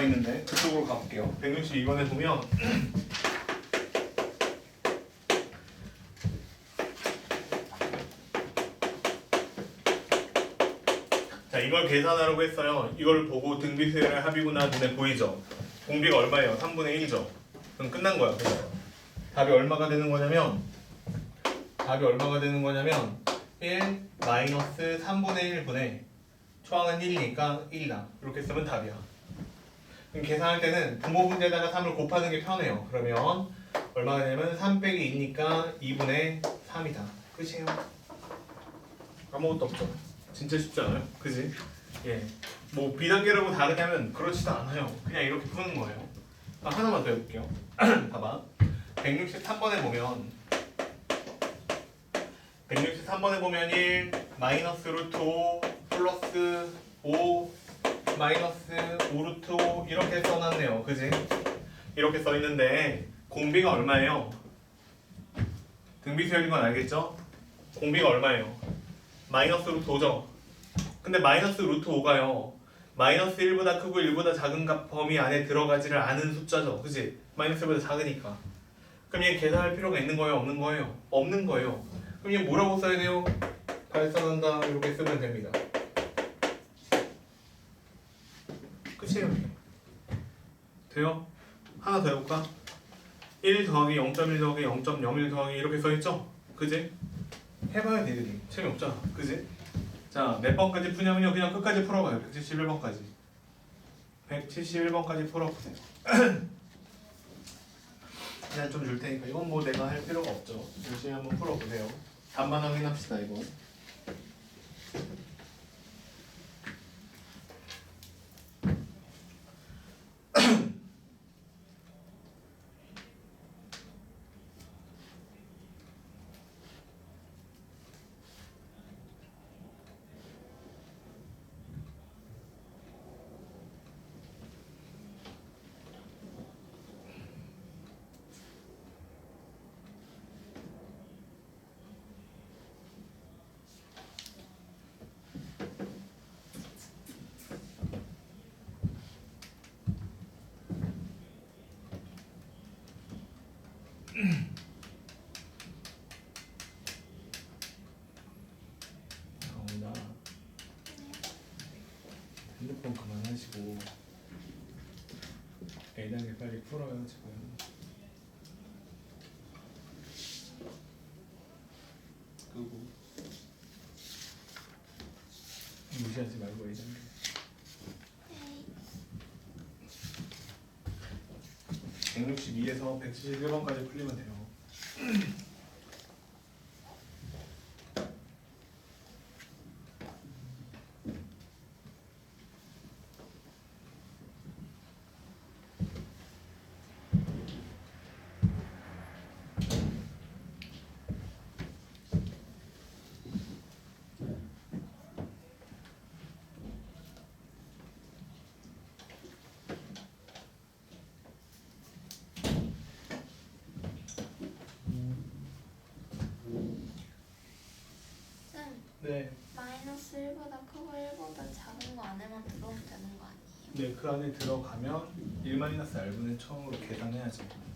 남아있는데 그쪽으로 가볼게요. 162번에 보면 자, 이걸 계산하라고 했어요. 이걸 보고 등비수열의 합이구나 눈에 보이죠? 공비가 얼마예요? 3분의 1이죠? 그럼 끝난 거야. 그래서 답이 얼마가 되는 거냐면 1 마이너스 3분의 1분의 초항은 1이니까 1이다. 이렇게 쓰면 답이야. 그럼 계산할 때는 분모분자에다가 3을 곱하는 게 편해요. 그러면 얼마가 되냐면 3 빼기 2니까 2분의 3이다. 끝이에요. 아무것도 없죠. 진짜 쉽지 않아요? 그지? 예. 뭐 B단계라고 다르냐면 그렇지도 않아요. 그냥 이렇게 푸는 거예요. 하나만 더 해볼게요. 봐봐. 163번에 보면 1 마이너스 루트 5 플러스 5 마이너스 5 루트 5 이렇게 써놨네요. 그지? 이렇게 써있는데 공비가 얼마예요? 등비수열인 건 알겠죠? 공비가 얼마예요? 마이너스 루트 5죠? 근데 마이너스 루트 5가요 마이너스 1보다 크고 1보다 작은 값 범위 안에 들어가지를 않은 숫자죠. 그지? 마이너스 1보다 작으니까. 그럼 얘 계산할 필요가 있는 거예요? 없는 거예요? 없는 거예요. 그럼 얘 뭐라고 써야 돼요? 발산한다 이렇게 쓰면 됩니다. 끝이에요. 돼요? 하나 더 해볼까? 1 더하기 0.1 더하기 0.01 더하기 이렇게 써있죠? 그지? 해봐야 되더니 재미없잖아. 그지? 자, 몇 번까지 푸냐면요. 그냥 끝까지 풀어봐요. 171번까지. 171번까지 풀어보세요. 그냥 좀 줄 테니까 이건 뭐 내가 할 필요가 없죠. 열심히 한번 풀어보세요. 답만 확인합시다 이거. 나온다. 핸드폰 그만하시고 A단계 빨리 풀어요 지금. 끄고 무시하지 말고 A단계. 162에서 171번까지 풀리면 돼요. 네. 마이너스 1보다 크고 1보다 작은 거 안에만 들어오면 되는 거 아니에요? 네, 그 안에 들어가면 1-r분의 처음으로 계산해야죠.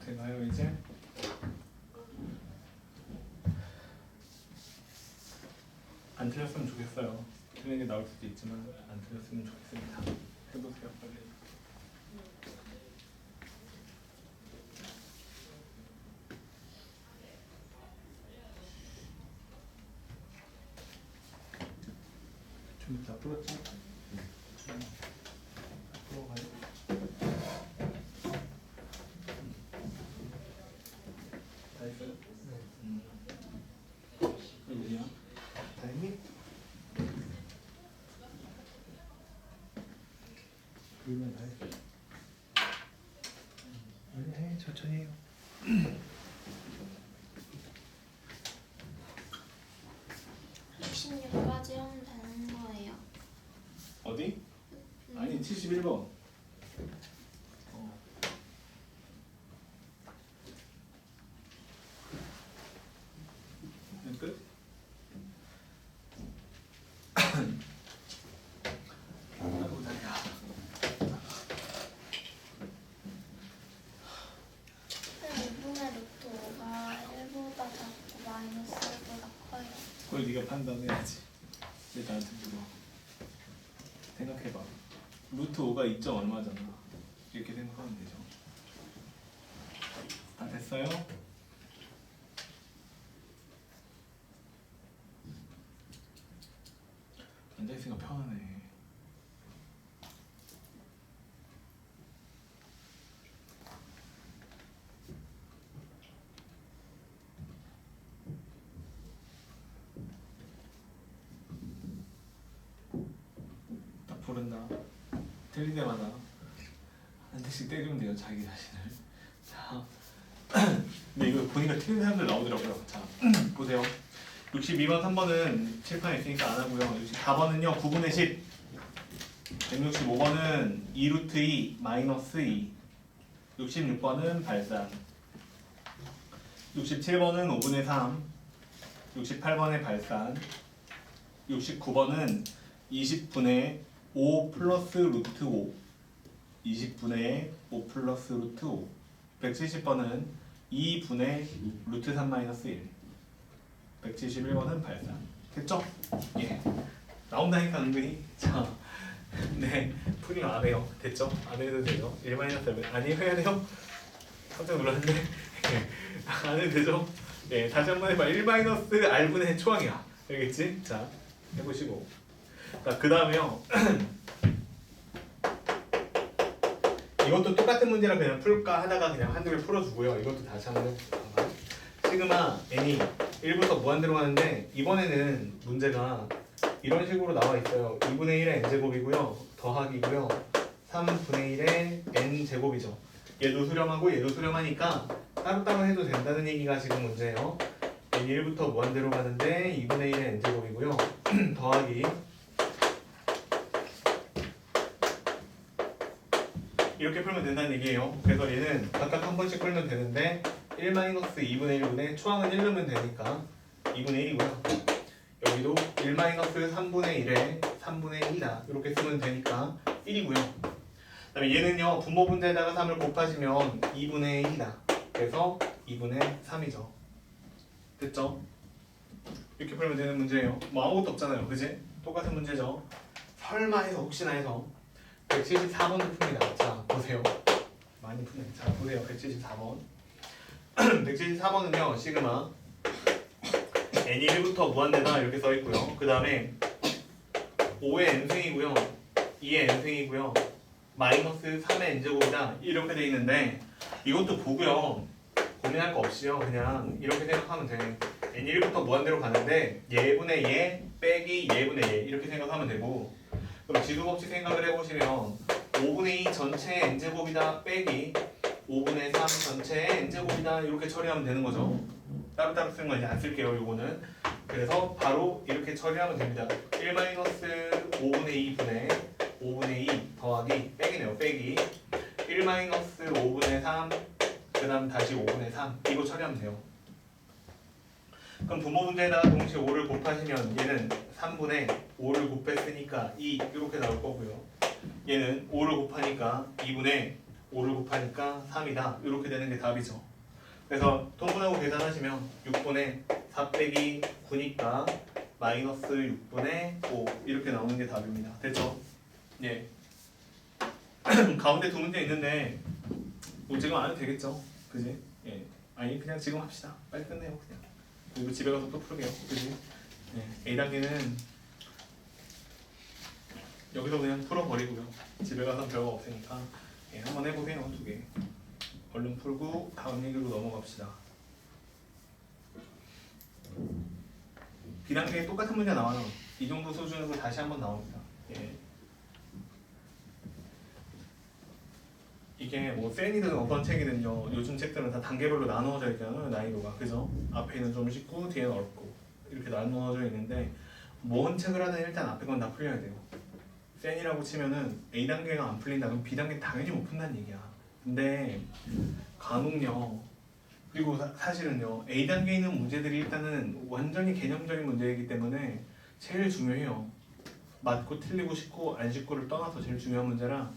되나요 이제? 안 틀렸으면 좋겠어요. 틀린 게 나올 수도 있지만 안 틀렸으면 좋겠습니다. 해보세요 빨리. 좀 이따 풀었지? 풀어가요. 천천히 해요. 66까지 하면 되는 거예요. 어디? 아니 71번. 끝? 아이고 다리야. 선생님, 2분의 루트 5가 1보다 작고 마이너스 1보다 커요. 그걸 네가 판단해야지. 왜 나한테 물어? 생각해봐. 루트 5가 2. 얼마잖아. 이렇게 생각하면 되죠. 다 됐어요? 앉아있으니까 편하네. 딱 부른다. 틀린 데마다 한 대씩 때리면 돼요, 자기 자신을. 자, 근데 이거 보니까 틀린 사람들 나오더라고요. 자, 보세요. 62번 3번은 칠판에 있으니까 안 하고요. 64번은요 9분의 10. 165번은 2루트 2 마이너스 2. 66번은 발산. 67번은 5분의 3. 68번의 발산. 69번은 20분의 5 플러스 루트 5. 20분의 5 플러스 루트 5. 170번은 2분의 루트 3 마이너스 1. 171번은 발산. 됐죠? 예. 나온다니까 은근히. 자, 네. 풀이는 안 해요. 됐죠? 안 해도 되죠? 1-1 아니 해야 돼요? 깜짝 놀랐는데. 예. 안 해도 되죠? 예. 다시 한번 해봐. 1-R분의 초항이야. 알겠지? 자, 해보시고. 자, 그 다음에요. 이것도 똑같은 문제라 그냥 풀까 하다가 그냥 한두 개 풀어주고요. 이것도 다시 한번 해볼게요. 시그마 n이 1부터 무한대로 가는데 이번에는 문제가 이런 식으로 나와 있어요. 2분의 1의 n제곱이고요. 더하기고요. 3분의 1의 n제곱이죠. 얘도 수렴하고 얘도 수렴하니까 따로따로 해도 된다는 얘기가 지금 문제예요. n이 1부터 무한대로 가는데 2분의 1의 n제곱이고요. 더하기 이렇게 풀면 된다는 얘기예요. 그래서 얘는 각각 한 번씩 풀면 되는데 1-2분의 1분의 초항은 1 넣으면 되니까 2분의 1이고요. 여기도 1-3분의 1에 3분의 1이다. 이렇게 쓰면 되니까 1이고요. 그 다음에 얘는요. 분모분자에다가 3을 곱하시면 2분의 1이다. 그래서 2분의 3이죠. 됐죠? 이렇게 풀면 되는 문제예요. 뭐 아무것도 없잖아요. 그지? 똑같은 문제죠. 설마 해서 혹시나 해서 174번을 풉니다. 자, 보세요. 많이 푸네. 자, 보세요. 174번. 174번은요. 시그마 n이 1부터 무한대다 이렇게 써있고요. 그 다음에 5의 n승이고요. 2의 n승이고요. 마이너스 3의 n제곱이다. 이렇게 돼 있는데 이것도 보고요. 고민할 거 없이요. 그냥 이렇게 생각하면 돼. n이 1부터 무한대로 가는데 얘분의 얘 빼기 얘분의 얘 이렇게 생각하면 되고 그럼 지수법칙 생각을 해보시면 5분의 2 전체의 n제곱이다 빼기 5분의 3 전체의 n제곱이다 이렇게 처리하면 되는 거죠. 따로따로 쓰는 건 이제 안 쓸게요. 요거는. 그래서 바로 이렇게 처리하면 됩니다. 1-5분의 2분의 5분의 2 더하기 빼기네요. 빼기 1-5분의 3 그 다음 다시 5분의 3 이거 처리하면 돼요. 그럼 분모분자에다가 동시에 5를 곱하시면 얘는 3분의 5를 곱했으니까 2 이렇게 나올 거고요. 얘는 5를 곱하니까 2분의 5를 곱하니까 3이다. 이렇게 되는 게 답이죠. 그래서 통분하고 계산하시면 6분의 4 빼기 9니까 마이너스 6분의 5 이렇게 나오는 게 답입니다. 됐죠? 예. 가운데 두 문제 있는데 뭐 지금 안 해도 되겠죠? 그지? 예. 아니 그냥 지금 합시다. 빨리 끝내요 그냥. 그리고 집에 가서 또 풀게요. 그지? 예. A단계는 여기서 그냥 풀어버리고요. 집에 가서 별거 없으니까 예, 한번 해보세요. 두 개. 얼른 풀고 다음 얘기로 넘어갑시다. B단계에 똑같은 문제 나와요. 이 정도 수준으로 다시 한번 나옵니다. 예. 이게 이게 뭐 센이든 어떤 책이든요 요즘 책들은 다 단계별로 나누어져 있잖아요 난이도가 그죠? 앞에는 좀 쉽고 뒤에는 어렵고 이렇게 나누어져 있는데 뭔 책을 하든 일단 앞에 건 다 풀려야 돼요. 센이라고 치면은 A단계가 안 풀린다 그럼 B단계 당연히 못 푼다는 얘기야. 근데 간혹요 그리고 사실은요 A단계에 있는 문제들이 일단은 완전히 개념적인 문제이기 때문에 제일 중요해요. 맞고 틀리고 쉽고 안 쉽고를 떠나서 제일 중요한 문제라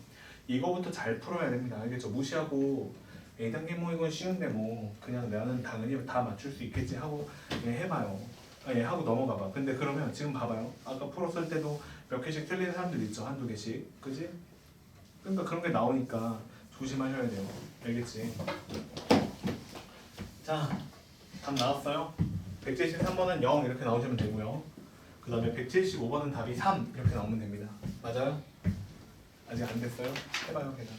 이거부터 잘 풀어야 됩니다. 알겠죠? 무시하고 A단계 뭐 이건 쉬운데 뭐 그냥 나는 당연히 다 맞출 수 있겠지 하고 그냥 해봐요. 예, 하고 넘어가봐. 근데 그러면 지금 봐봐요. 아까 풀었을 때도 몇 개씩 틀리는 사람들 있죠. 한두 개씩. 그지? 그러니까 그런 게 나오니까 조심하셔야 돼요. 알겠지? 자, 답 나왔어요? 173번은 0 이렇게 나오시면 되고요. 그 다음에 175번은 답이 3 이렇게 나오면 됩니다. 맞아요? 아직 안 됐어요? 해봐요, 계산.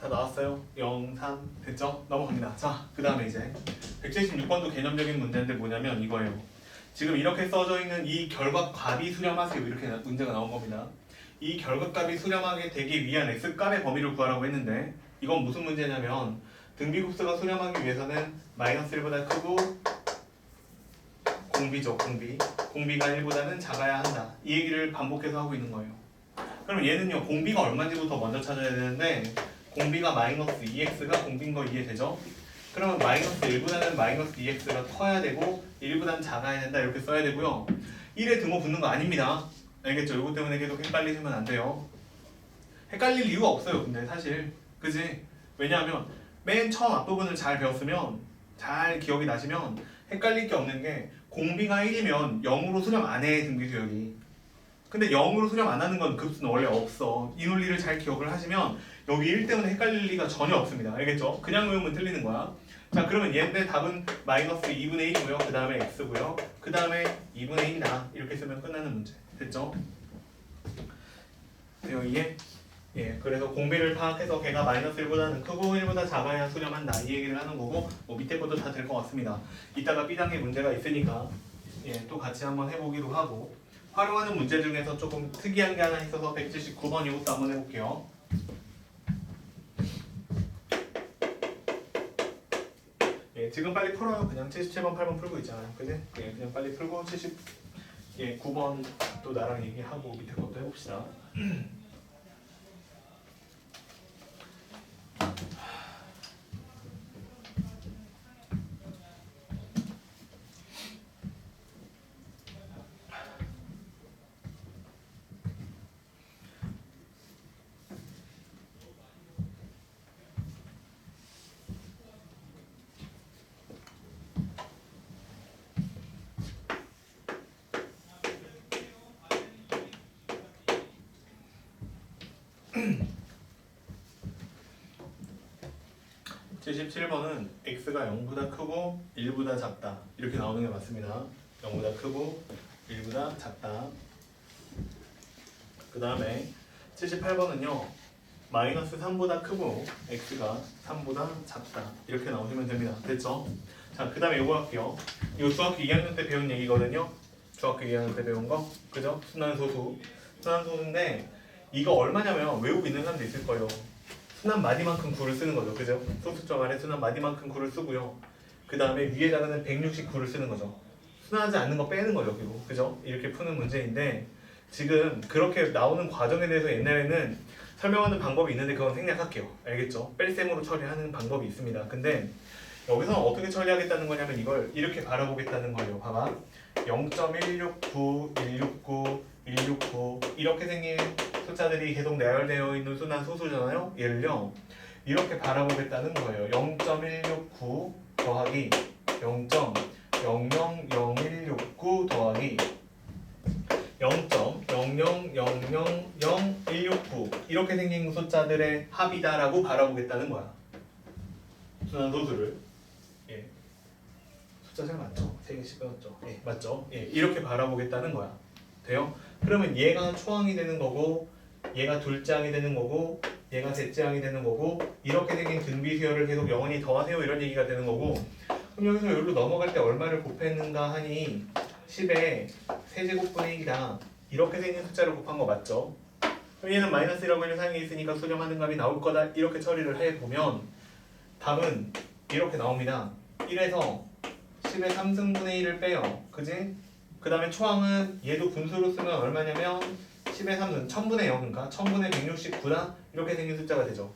다 나왔어요? 0, 3 됐죠? 넘어갑니다. 자, 그 다음에 이제 176번도 개념적인 문제인데 뭐냐면 이거예요. 지금 이렇게 써져 있는 이 결과값이 수렴하세요. 이렇게 문제가 나온 겁니다. 이 결과값이 수렴하게 되기 위한 x값의 범위를 구하라고 했는데 이건 무슨 문제냐면 등비급수가 수렴하기 위해서는 마이너스 1보다 크고 공비죠. 공비가 1보다는 작아야 한다. 이 얘기를 반복해서 하고 있는 거예요. 그럼 얘는요 공비가 얼마인지부터 먼저 찾아야 되는데 공비가 마이너스 2x가 공비인 거 이해되죠? 그러면 마이너스 1보다는 마이너스 2x가 커야 되고 1보다는 작아야 된다 이렇게 써야 되고요. 1에 등호 붙는 거 아닙니다. 알겠죠? 이것 때문에 계속 헷갈리시면 안 돼요. 헷갈릴 이유가 없어요. 근데 사실 그지? 왜냐하면 맨 처음 앞부분을 잘 배웠으면 잘 기억이 나시면 헷갈릴 게 없는 게 공비가 1이면 0으로 수렴 안 해 등비수열이. 근데 0으로 수렴 안 하는 건 급수는 원래 없어. 이 논리를 잘 기억을 하시면 여기 1 때문에 헷갈릴 리가 전혀 없습니다. 알겠죠? 그냥 외우면 틀리는 거야. 자 그러면 얘네 답은 마이너스 2분의 1이고요. 그 다음에 x고요. 그 다음에 2분의 1이다. 이렇게 쓰면 끝나는 문제. 됐죠? 돼요 이해? 예, 그래서 공비를 파악해서 걔가 마이너스 1보다는 크고 1보다 작아야 수렴한다. 이 얘기를 하는 거고 뭐 밑에 것도 다 될 것 같습니다. 이따가 B단계 문제가 있으니까 예, 또 같이 한번 해보기로 하고 활용하는 문제 중에서 조금 특이한 게 하나 있어서 179번 이것도 한번 해볼게요. 예, 지금 빨리 풀어요. 그냥 77번, 8번 풀고 있잖아요. 그지? 예, 그냥 빨리 풀고 79번 또 나랑 얘기하고 밑에 것도 해봅시다. 77번은 x가 0보다 크고 1보다 작다 이렇게 나오는 게 맞습니다. 0보다 크고 1보다 작다. 그 다음에 78번은요 마이너스 3보다 크고 x가 3보다 작다 이렇게 나오시면 됩니다. 됐죠? 자 그 다음에 이거 할게요. 이거 중학교 2학년 때 배운 얘기거든요. 중학교 2학년 때 배운 거 그죠? 순환소수인데 이거 얼마냐면 외우고 있는 사람도 있을 거예요. 순환 마디만큼 구를 쓰는 거죠. 그죠? 소수점 안에 순환 마디만큼 구를 쓰고요. 그 다음에 위에다가는 169를 쓰는 거죠. 순환하지 않는 거 빼는 거죠. 그리고 그죠? 이렇게 푸는 문제인데 지금 그렇게 나오는 과정에 대해서 옛날에는 설명하는 방법이 있는데 그건 생략할게요. 알겠죠? 뺄셈으로 처리하는 방법이 있습니다. 근데 여기서는 어떻게 처리하겠다는 거냐면 이걸 이렇게 바라보겠다는 거예요. 봐봐. 0.169, 169, 169 이렇게 생긴 숫자들이 계속 나열되어 있는 순환 소수잖아요. 얘를요 이렇게 바라보겠다는 거예요. 0.169 더하기 0.000169 더하기 0.0000169 이렇게 생긴 숫자들의 합이다라고 바라보겠다는 거야. 순환소수를 예. 숫자 잘 맞죠? 3개씩 빼었죠? 예, 맞죠? 예, 이렇게 바라보겠다는 거야. 돼요? 그러면 얘가 초항이 되는 거고 얘가 둘째 항이 되는 거고 얘가 셋째 항이 되는 거고 이렇게 생긴 등비 수열을 계속 영원히 더하세요 이런 얘기가 되는 거고 그럼 여기서 여기로 넘어갈 때 얼마를 곱했는가 하니 10에 세제곱분의 1이다 이렇게 생긴 숫자를 곱한 거 맞죠? 그럼 얘는 마이너스라고 하는 사항이 있으니까 수렴하는 값이 나올 거다 이렇게 처리를 해보면 답은 이렇게 나옵니다. 1에서 10의 3승분의 1을 빼요. 그지? 그 다음에 초항은 얘도 분수로 쓰면 얼마냐면 10의 3승 1000분의 0 그러니까 1000분의 169다 이렇게 생긴 숫자가 되죠.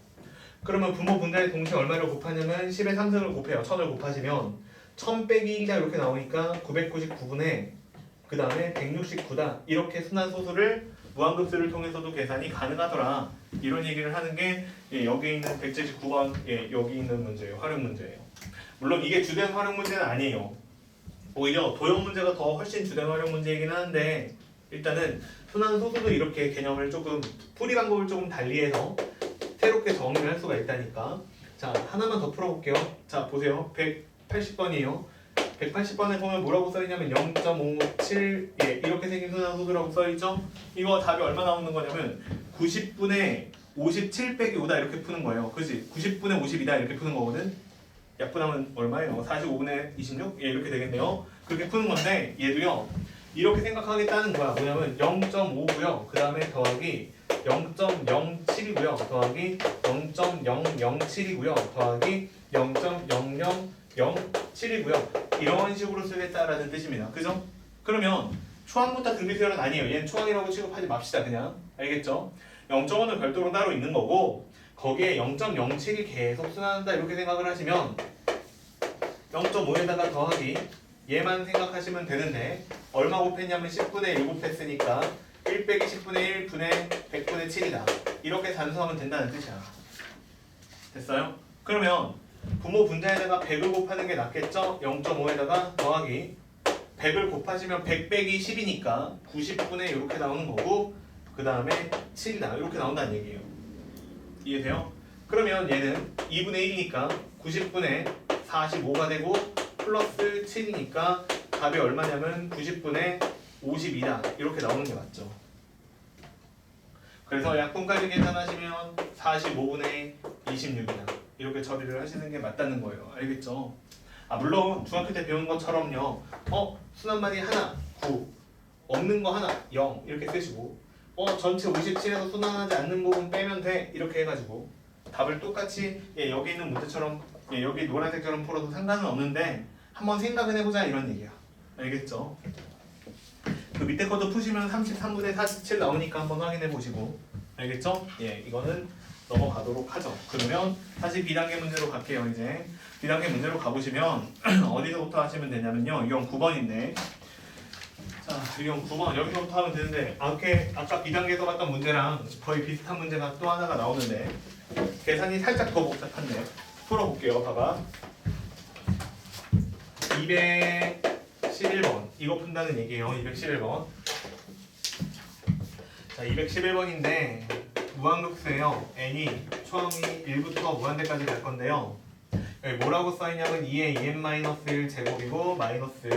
그러면 분모 분자의 동시에 얼마를 곱하냐면 10의 3승을 곱해요. 1000을 곱하시면 1000 빼기 1이다 이렇게 나오니까 999분의 그 다음에 169다 이렇게 순환소수를 무한급수를 통해서도 계산이 가능하더라 이런 얘기를 하는 게 예, 여기 있는 179번 예, 여기 있는 문제예요. 활용 문제예요. 물론 이게 주된 활용 문제는 아니에요. 오히려 도형 문제가 더 훨씬 주된 활용 문제이긴 하는데 일단은 순환소수도 이렇게 개념을 조금 풀이 방법을 조금 달리해서 새롭게 정의를 할 수가 있다니까. 자 하나만 더 풀어볼게요. 자 보세요. 180번이에요. 180번에 보면 뭐라고 써있냐면 0.57 예, 이렇게 생긴 순환소수라고 써있죠. 이거 답이 얼마 나오는 거냐면 90분의 57 빼기 5다 이렇게 푸는 거예요. 그치? 90분의 52다 이렇게 푸는 거거든. 약분하면 얼마예요? 45분의 26? 예, 이렇게 되겠네요. 그렇게 푸는 건데 얘도요. 이렇게 생각하겠다는 거야. 뭐냐면 0.5고요. 그 다음에 더하기 0.07이고요. 더하기 0.007이고요. 더하기 0.0007이고요. 이런 식으로 쓰겠다라는 뜻입니다. 그죠? 그러면 초항부터 등비수열은 아니에요. 얘는 초항이라고 취급하지 맙시다. 그냥. 알겠죠? 0.5는 별도로 따로 있는 거고 거기에 0.07이 계속 순환한다 이렇게 생각을 하시면 0.5에다가 더하기 얘만 생각하시면 되는데 얼마 곱했냐면 10분의 1 곱했으니까 1 빼기 10분의 1 분의 100분의 7이다 이렇게 단수하면 된다는 뜻이야. 됐어요? 그러면 분모 분자에다가 100을 곱하는 게 낫겠죠? 0.5에다가 더하기 100을 곱하시면 100 빼기 10이니까 90분의 이렇게 나오는 거고 그 다음에 7이다 이렇게 나온다는 얘기예요. 이해돼요? 그러면 얘는 2분의 1이니까 90분의 45가 되고 플러스 7이니까 답이 얼마냐면 90분의 52다 이렇게 나오는 게 맞죠. 그래서 약분까지 계산하시면 45분의 26이다 이렇게 처리를 하시는 게 맞다는 거예요. 알겠죠? 아 물론 중학교 때 배운 것처럼요. 순환만이 하나 9 없는 거 하나 0 이렇게 쓰시고 전체 57에서 순환하지 않는 부분 빼면 돼 이렇게 해가지고 답을 똑같이 예, 여기 있는 문제처럼 예, 여기 노란색처럼 풀어도 상관은 없는데 한번 생각은 해보자 이런 얘기야. 알겠죠? 그 밑에 것도 푸시면 33분의 47 나오니까 한번 확인해 보시고 알겠죠? 예, 이거는 넘어가도록 하죠. 그러면 다시 B단계 문제로 갈게요. 이제 B단계 문제로 가보시면 어디서부터 하시면 되냐면요. 이건 9번인데 자, 이건 9번 여기서부터 하면 되는데 아까 B단계에서 봤던 문제랑 거의 비슷한 문제가 또 하나가 나오는데 계산이 살짝 더 복잡한데 풀어볼게요. 봐봐 211번 이거 푼다는 얘기예요. 211번 자 211번인데 무한급수예요. n이 초항이 1부터 무한대까지 갈 건데요. 여기 뭐라고 써있냐면 2의 2n-1 제곱이고 마이너스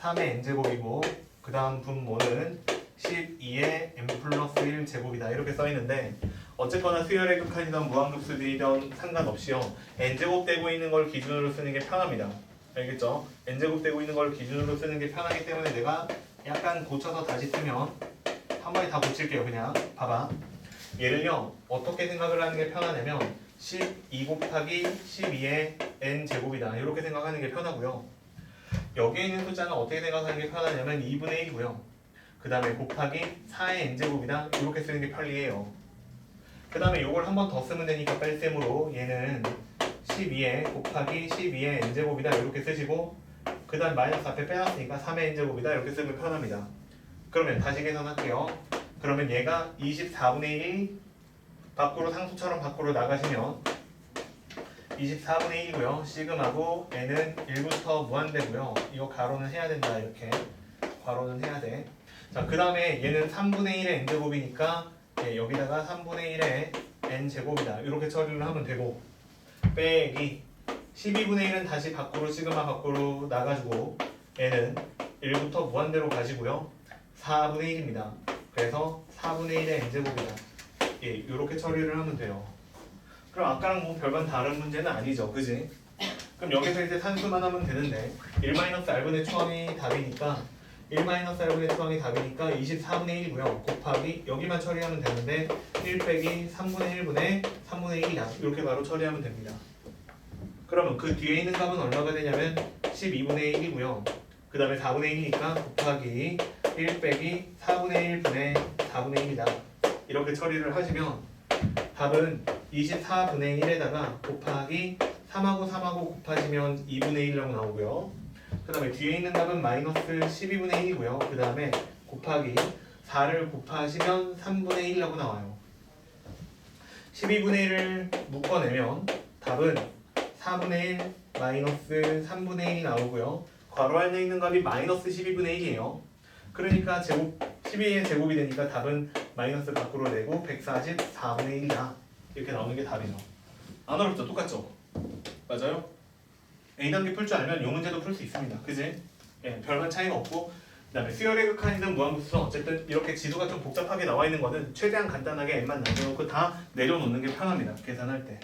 3의 n제곱이고 그 다음 분모는 12의 n 플러스 1 제곱이다 이렇게 써있는데 어쨌거나 수열의 극한이든 무한급수이든 상관없이요 n제곱 되고 있는 걸 기준으로 쓰는 게 편합니다. 알겠죠? n제곱 되고 있는 걸 기준으로 쓰는 게 편하기 때문에 내가 약간 고쳐서 다시 쓰면 한 번에 다 고칠게요. 그냥 봐봐 얘를요 어떻게 생각을 하는 게 편하냐면 12 곱하기 12의 n제곱이다 이렇게 생각하는 게 편하고요. 여기에 있는 숫자는 어떻게 생각하는 게 편하냐면 2분의 1이고요. 그 다음에 곱하기 4의 n제곱이다 이렇게 쓰는 게 편리해요. 그 다음에 이걸 한 번 더 쓰면 되니까 뺄셈으로 얘는 12에 곱하기 12의 n제곱이다 이렇게 쓰시고 그 다음 마이너스 앞에 빼놨으니까 3의 n제곱이다 이렇게 쓰면 편합니다. 그러면 다시 계산할게요. 그러면 얘가 24분의 1이 밖으로 상수처럼 밖으로 나가시면 24분의 1이고요. 시그마고 n은 1부터 무한대고요. 이거 가로는 해야 된다 이렇게 괄호는 해야 돼. 자, 그 다음에 얘는 3분의 1의 n제곱이니까 예, 여기다가 3분의 1의 n제곱이다 이렇게 처리를 하면 되고 빼기 12분의 1은 다시 밖으로 시그마 밖으로 나가지고 n은 1부터 무한대로 가지고요. 4분의 1입니다. 그래서 4분의 1의 n제곱이다. 예, 이렇게 처리를 하면 돼요. 그럼 아까랑 뭐 별반 다른 문제는 아니죠. 그지? 그럼 여기서 이제 산수만 하면 되는데 1-r분의 초항이 답이니까 1-r분의 초항이 답이니까 24분의 1이고요. 곱하기 여기만 처리하면 되는데 1 빼기 3분의 1분의 3분의 1이다. 이렇게 바로 처리하면 됩니다. 그러면 그 뒤에 있는 값은 얼마가 되냐면 12분의 1이고요. 그 다음에 4분의 1이니까 곱하기 1 빼기 4분의 1분의 4분의 1이다. 이렇게 처리를 하시면 답은 24분의 1에다가 곱하기 3하고 3하고 곱하시면 2분의 1이라고 나오고요. 그 다음에 뒤에 있는 답은 마이너스 12분의 1이고요. 그 다음에 곱하기 4를 곱하시면 3분의 1이라고 나와요. 12분의 1을 묶어내면 답은 4분의 1 마이너스 3분의 1이 나오고요. 괄호 안에 있는 값이 마이너스 12분의 1이에요. 그러니까 제곱 12의 제곱이 되니까 답은 마이너스 밖으로 내고 144분의 1이다. 이렇게 나오는 게 답이죠. 안 어렵죠? 똑같죠? 맞아요? A단계 풀 줄 알면 이 문제도 풀 수 있습니다. 그지? 예, 별반 차이가 없고 그 다음에 수열의 극한이든 무한급수든 어쨌든 이렇게 지수가 좀 복잡하게 나와 있는 거는 최대한 간단하게 n만 남겨놓고 다 내려놓는 게 편합니다. 계산할 때.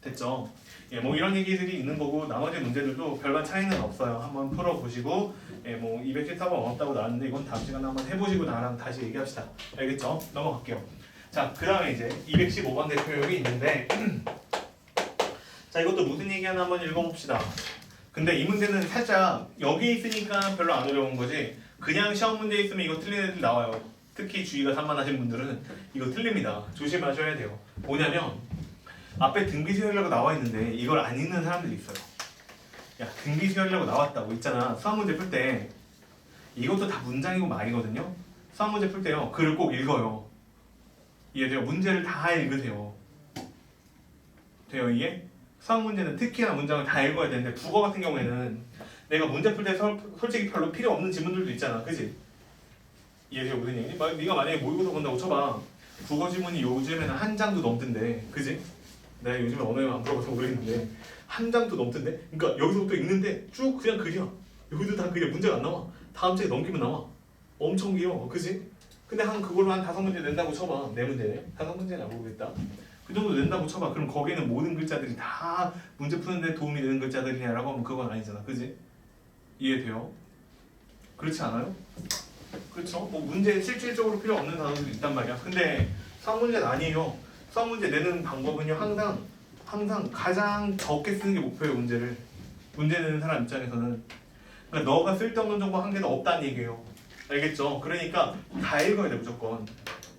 됐죠? 예, 뭐 이런 얘기들이 있는 거고 나머지 문제들도 별반 차이는 없어요. 한번 풀어보시고 예, 뭐 214번 어렵다고 나왔는데 이건 다음 시간에 한번 해보시고 나랑 다시 얘기합시다. 알겠죠? 넘어갈게요. 자, 그 다음에 이제 215번 대표역이 있는데 자, 이것도 무슨 얘기하나 한번 읽어봅시다. 근데 이 문제는 살짝 여기 있으니까 별로 안 어려운 거지 그냥 시험 문제 있으면 이거 틀린 애들 나와요. 특히 주의가 산만하신 분들은 이거 틀립니다. 조심하셔야 돼요. 뭐냐면 앞에 등비수열이라고 나와 있는데 이걸 안 읽는 사람들이 있어요. 야, 등비수열이라고 나왔다고 있잖아. 수학 문제 풀 때 이것도 다 문장이고 말이거든요. 수학 문제 풀 때요. 글을 꼭 읽어요. 이해돼요? 문제를 다 읽으세요. 돼요 이해? 수학 문제는 특히나 문장을 다 읽어야 되는데 국어 같은 경우에는 내가 문제 풀 때 솔직히 별로 필요 없는 지문들도 있잖아. 그지? 이해돼요? 무슨 얘기니? 네가 만약에 모의고사 본다고 쳐봐. 국어 지문이 요즘에는 한 장도 넘던데. 그지? 내가 요즘에 언어에 안 풀어봐서 모르겠는데 한 장도 넘던데? 그러니까 여기서부터 읽는데 쭉 그냥 글이야. 여기도 다 글이야. 문제가 안 나와. 다음 주에 넘기면 나와. 엄청 길어. 그지? 근데 그걸로 한 5문제 낸다고 쳐봐. 4문제네. 5문제는 안 모르겠다. 그 정도 낸다고 쳐봐. 그럼 거기는 모든 글자들이 다 문제 푸는데 도움이 되는 글자들이냐라고 하면 그건 아니잖아. 그지? 이해돼요? 그렇지 않아요? 그렇죠? 뭐 문제에 실질적으로 필요 없는 단어들이 있단 말이야. 근데 수학 문제는 아니에요. 수학 문제 내는 방법은요. 항상 가장 적게 쓰는 게 목표예요. 문제 내는 사람 입장에서는. 그러니까 너가 쓸데없는 정보 한 개도 없다는 얘기예요. 알겠죠? 그러니까 다 읽어야 돼 무조건.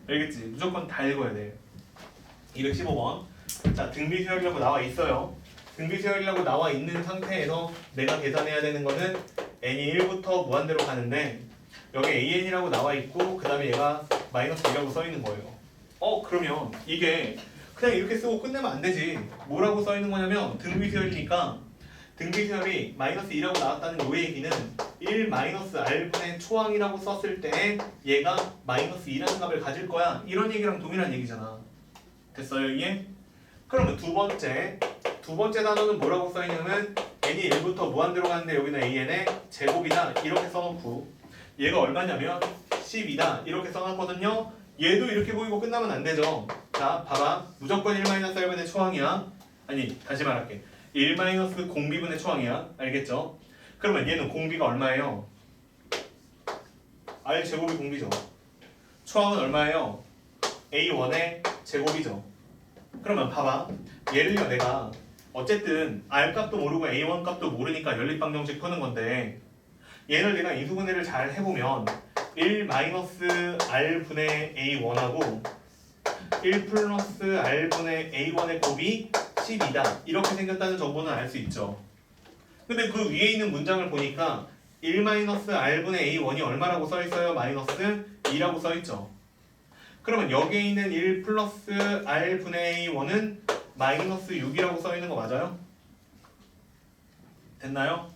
알겠지? 무조건 다 읽어야 돼. 215번. 자, 등비수열이라고 나와 있어요. 등비수열이라고 나와 있는 상태에서 내가 계산해야 되는 거는 n이 1부터 무한대로 가는데 여기 an이라고 나와 있고 그 다음에 얘가 마이너스 2라고 써 있는 거예요. 그러면 이게 그냥 이렇게 쓰고 끝내면 안 되지. 뭐라고 써 있는 거냐면 등비수열이니까 등비수열이 마이너스 2라고 나왔다는 요 얘기는 1 마이너스 r분의 초항이라고 썼을 때 얘가 마이너스 2라는 값을 가질 거야. 이런 얘기랑 동일한 얘기잖아. 됐어요 이게? 그러면 두 번째 단어는 뭐라고 써있냐면 n이 1부터 무한대로 가는데 여기는 an의 제곱이다 이렇게 써놓고 얘가 얼마냐면 12다 이렇게 써놨거든요. 얘도 이렇게 보이고 끝나면 안 되죠. 자 봐봐 무조건 1-r분의 초항이야. 아니 다시 말할게 1- 공비분의 초항이야. 알겠죠? 그러면 얘는 공비가 얼마예요? r 제곱이 공비죠. 초항은 얼마예요? a1의 제곱이죠. 그러면 봐봐 얘를요 내가 어쨌든 r 값도 모르고 a1 값도 모르니까 연립방정식 푸는 건데 얘를 내가 인수분해를 잘 해보면 1-r분의 a1하고 1 플러스 r분의 a1의 곱이 12다 이렇게 생겼다는 정보는 알 수 있죠. 근데 그 위에 있는 문장을 보니까 1-r분의 a1이 얼마라고 써있어요? 마이너스 2라고 써있죠. 그러면 여기에 있는 1 플러스 r분의 a1은 마이너스 6이라고 써있는 거 맞아요? 됐나요?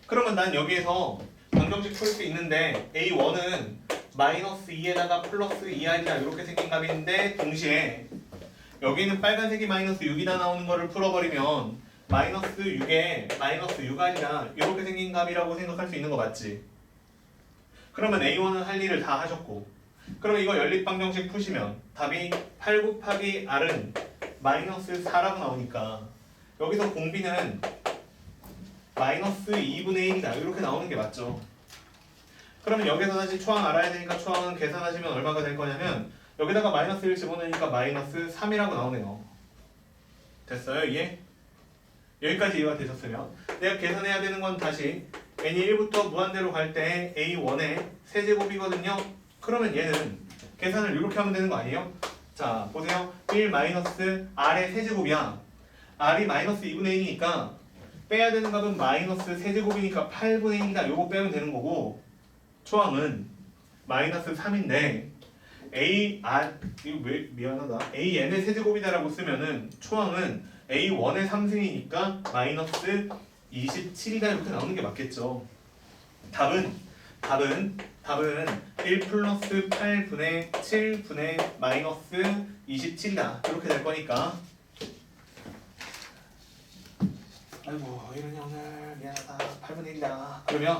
그러면 난 여기에서 방정식 풀 수 있는데 a1은 마이너스 2에다가 플러스 2r이다 이렇게 생긴 값인데 동시에 여기는 빨간색이 마이너스 6이다 나오는 거를 풀어버리면 마이너스 6에 마이너스 6 아니라 이렇게 생긴 값이라고 생각할 수 있는 거 맞지? 그러면 A1은 할 일을 다 하셨고, 그러면 이거 연립방정식 푸시면 답이 8 곱하기 R은 마이너스 4라고 나오니까 여기서 공비는 마이너스 2분의 1이다 이렇게 나오는 게 맞죠? 그러면 여기서 다시 초항 알아야 되니까 초항은 계산하시면 얼마가 될 거냐면 여기다가 마이너스 1 집어넣으니까 마이너스 3이라고 나오네요. 됐어요? 이해? 여기까지 이해가 되셨으면 내가 계산해야 되는 건 다시 n이 1부터 무한대로 갈 때 a1의 세제곱이거든요. 그러면 얘는 계산을 이렇게 하면 되는 거 아니에요? 자 보세요. 1 마이너스 r의 세제곱이야. r이 마이너스 2분의 1이니까 빼야 되는 값은 마이너스 세제곱이니까 8분의 1이다. 요거 빼면 되는 거고 초항은 마이너스 3인데 이거 왜 미안하다. an의 세제곱이다라고 쓰면은 초항은 a1의 3승이니까 마이너스 27이다 이렇게 나오는 게 맞겠죠. 답은 1 플러스 8분의 7분의 마이너스 27이다 이렇게 될 거니까. 아이고 이러냐 오늘 미안하다. 8분의 1이다. 그러면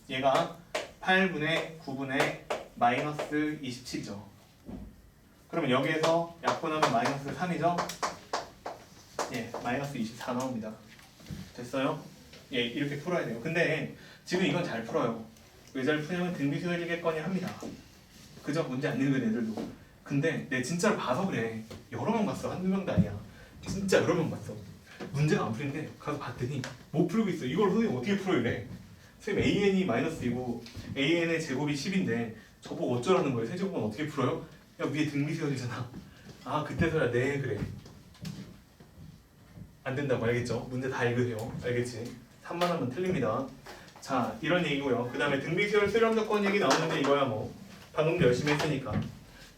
얘가 8분의 9분의 마이너스 27이죠. 그러면 여기에서 약분하면 마이너스 3이죠. 예, 마이너스 24 나옵니다. 됐어요? 예, 이렇게 풀어야 돼요. 근데 지금 이건 잘 풀어요. 왜 잘 푸냐면 등비수열이겠거니 합니다. 그저 문제 안 읽은 애들도. 근데 내 진짜로 봐서 그래. 여러 명 봤어. 한두 명도 아니야. 진짜 여러 명 봤어. 문제가 안 풀린데 가서 봤더니 못 풀고 있어. 이걸 선생님 어떻게 풀어요? 이래. 선생님 an이 마이너스 2고 an의 제곱이 10인데 저보고 어쩌라는 거예요? 세제곱은 어떻게 풀어요? 야 위에 등비수열이잖아. 아 그때서야 네 그래. 안 된다고 알겠죠? 문제 다 읽으세요. 알겠지? 3만 하면 틀립니다. 자 이런 얘기고요. 그 다음에 등비수열 수렴 조건 얘기 나오는데 이거야 뭐 방금도 열심히 했으니까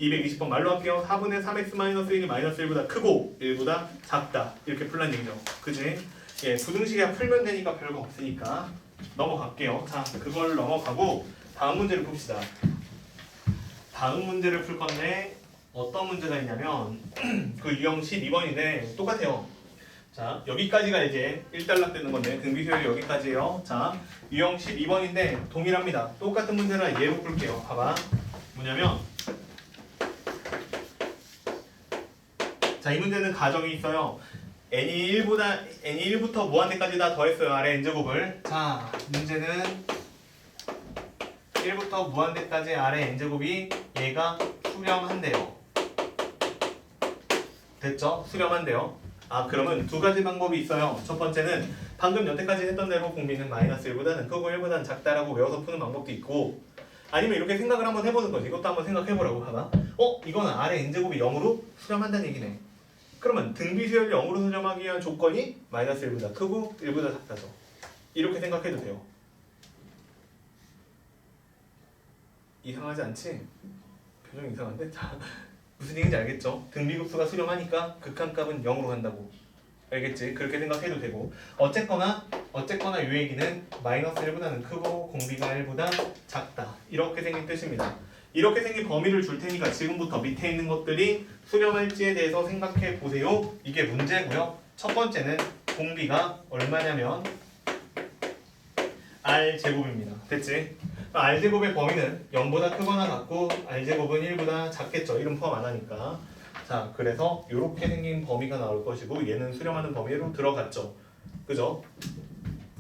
220번 말로 할게요. 4분의 3x-1이 마이너스 1보다 크고 1보다 작다 이렇게 풀란 얘기죠. 그지? 예, 부등식이야 풀면 되니까 별거 없으니까 넘어갈게요. 자 그걸 넘어가고 다음 문제를 봅시다. 다음 문제를 풀 건데 어떤 문제가 있냐면 그 유형 12번인데 똑같아요. 자 여기까지가 이제 1단락 되는 건데 등비수열이 여기까지예요. 자 유형 12번인데 동일합니다. 똑같은 문제라 얘로 풀게요. 봐봐. 뭐냐면 자 이 문제는 가정이 있어요. n이 1부터 무한대까지 다 더했어요. 아래 n제곱을. 자 문제는 1부터 무한대까지 아래 n제곱이 얘가 수렴한대요. 됐죠? 수렴한대요. 아 그러면 두 가지 방법이 있어요. 첫 번째는 방금 여태까지 했던 대로 공비는 마이너스 1보다는 크고 1보다는 작다라고 외워서 푸는 방법도 있고 아니면 이렇게 생각을 한번 해보는 거지. 이것도 한번 생각해보라고. 봐봐. 이거는 아래 n제곱이 0으로 수렴한다는 얘기네. 그러면 등비수열이 0으로 수렴하기 위한 조건이 마이너스 1보다 크고 1보다 작다죠. 이렇게 생각해도 돼요. 이상하지 않지? 표정이 이상한데? 자, 무슨 얘기인지 알겠죠? 등비급수가 수렴하니까 극한값은 0으로 간다고. 알겠지? 그렇게 생각해도 되고 어쨌거나 이 얘기는 마이너스 1보다는 크고 공비가 1보다 작다. 이렇게 생긴 뜻입니다. 이렇게 생긴 범위를 줄 테니까 지금부터 밑에 있는 것들이 수렴할지에 대해서 생각해 보세요. 이게 문제고요. 첫 번째는 공비가 얼마냐면 R제곱입니다. 됐지? R제곱의 범위는 0보다 크거나 같고 R제곱은 1보다 작겠죠. 이름 포함 안 하니까. 자, 그래서 이렇게 생긴 범위가 나올 것이고 얘는 수렴하는 범위로 들어갔죠. 그죠?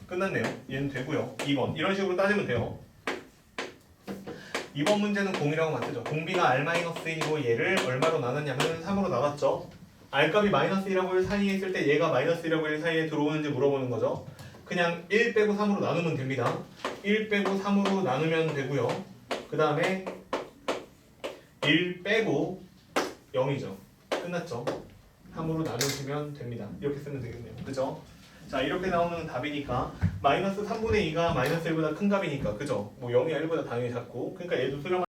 끝났네요. 얘는 되고요. 2번. 이런 식으로 따지면 돼요. 2번 문제는 공이라고 맞죠? 공비가 R-1이고 얘를 얼마로 나눴냐면 3으로 나눴죠. R값이 마이너스 1하고 1 사이에 있을 때 얘가 마이너스 1하고 1 사이에 들어오는지 물어보는 거죠. 그냥 1 빼고 3으로 나누면 됩니다. 1 빼고 3으로 나누면 되고요. 그 다음에 1 빼고 0이죠. 끝났죠. 3으로 나누시면 됩니다. 이렇게 쓰면 되겠네요. 그죠? 자 이렇게 나오는 답이니까 마이너스 3분의 2가 마이너스 1보다 큰 값이니까 그죠? 뭐 0이 1보다 당연히 작고 그러니까 얘도 수렴